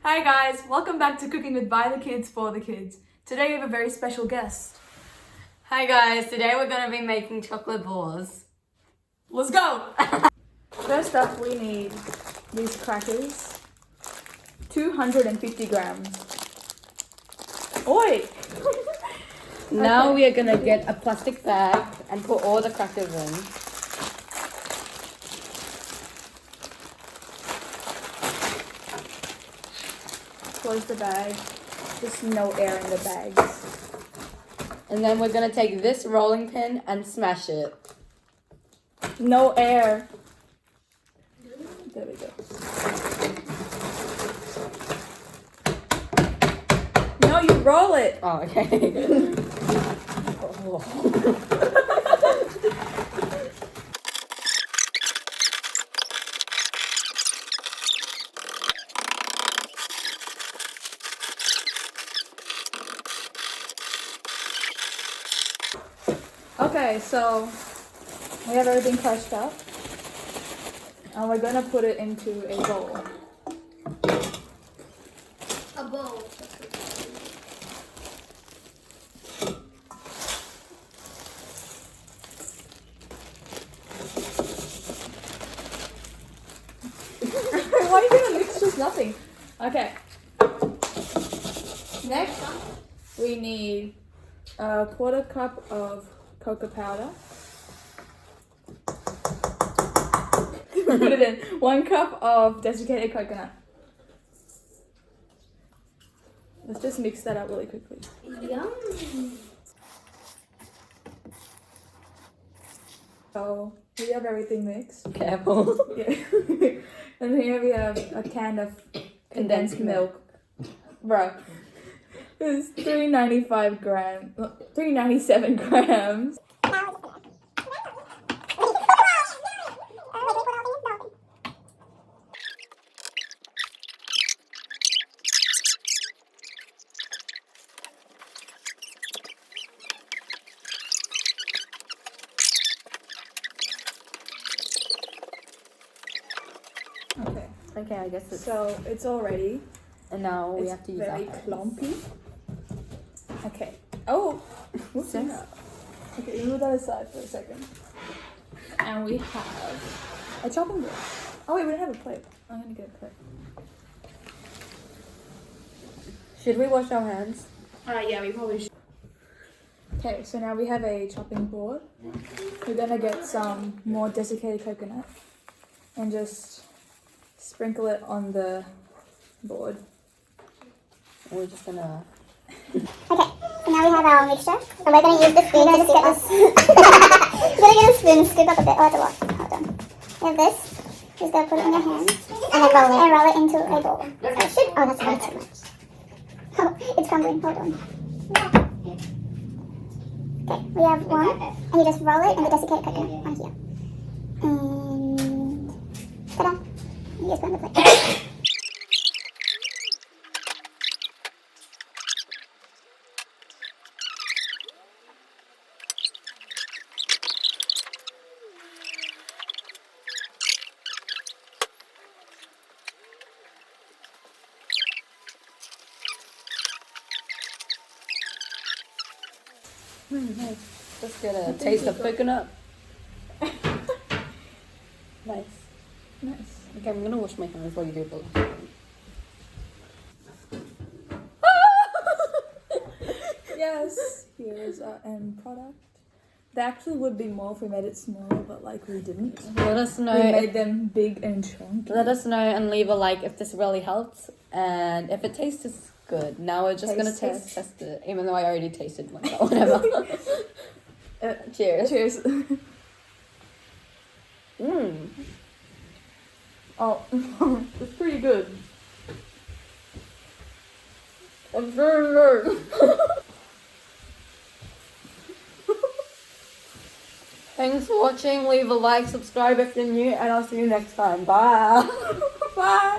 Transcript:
Hi guys, welcome back to Cooking with By the Kids for the Kids. Today we have a very special guest. Hi guys, today we're going to be making chocolate balls. Let's go! First up we need these crackers. 250 grams. Oi! Now we are going to get a plastic bag and put all the crackers in. Close the bag. Just no air in the bags. And then we're going to take this rolling pin and smash it. No air. There we go. No, you roll it. Oh, okay. Oh. Okay, so we have everything crushed up. And we're gonna put it into a bowl. A bowl. Why are you gonna mix just nothing? Okay. Next, we need a quarter cup of cocoa powder. Put it in. 1 cup of desiccated coconut. Let's just mix that up really quickly. Yum. So we have everything mixed. Careful. Yeah. And here we have a can of condensed milk. Bro. It's 397 grams. Okay, Okay, I guess it's... so it's all ready. And now we It's have to use our very hands. clumpy. Okay. Oh! Whoops. Yeah. Okay, move that aside for a second. And we have a chopping board. Oh wait, we don't have a plate. I'm gonna get a plate. Should we wash our hands? Yeah, we probably should. Okay, so now we have a chopping board. We're gonna get some more desiccated coconut and just sprinkle it on the board. And we're just going to... Okay, so now we have our mixture, and we're going to use the spoon to scoop this. We're going to get a spoon and scoop up a bit. Oh, it's a lot. Hold on. We have this. Just going to put it in your hand and then roll it into a bowl. So it should. Oh, that's way too much. Oh, it's crumbling. Hold on. Okay, we have one, and you just roll it in the desiccated coconut on here. And ta-da! You just put it on the plate. Nice. Let's get a taste of coconut. Nice. Nice. Okay, I'm going to wash my hands while you do both. Yes, here's our end product. There actually would be more if we made it smaller, but like we didn't. Let us know. We made them big and chunky. Let us know and leave a like if this really helps and if it tastes good. Now we're just gonna Taste test it, even though I already tasted one, but whatever. Cheers. Cheers. Mmm. Oh, it's pretty good. I'm very good. Thanks for watching. Leave a like, subscribe if you're new, and I'll see you next time. Bye. Bye.